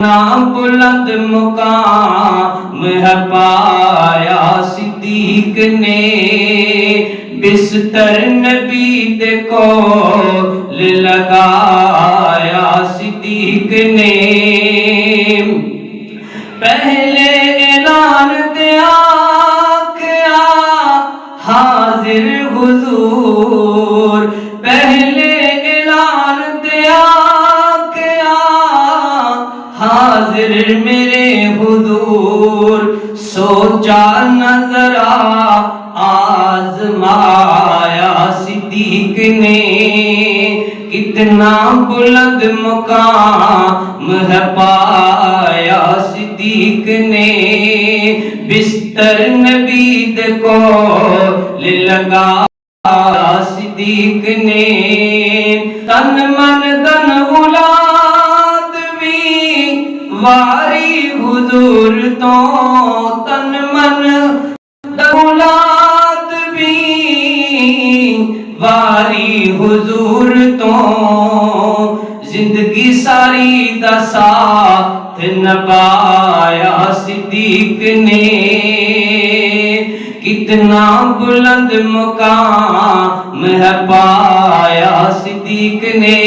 بلند مقام ہے پایا صدیق نے، بستر نبی دے کول لگایا صدیق نے۔ پہلے اعلان دیا کیا حاضر حضور، پہلے اعلان دیا کیا حاضر میرے حضور، سوچا نظر آزمایا صدیق نے، کتنا بلند مقام ہے پایا صدیق نے، بستر نبی دے کول لگایا صدیق نے۔ تن من دن اولاد بھی واری حضور تو، تن من دن اولاد بھی واری حضور تو، زندگی ساری دا ساتھ نبھایا صدیق نے، کتنا بلند مقام ہے پایا صدیق نے۔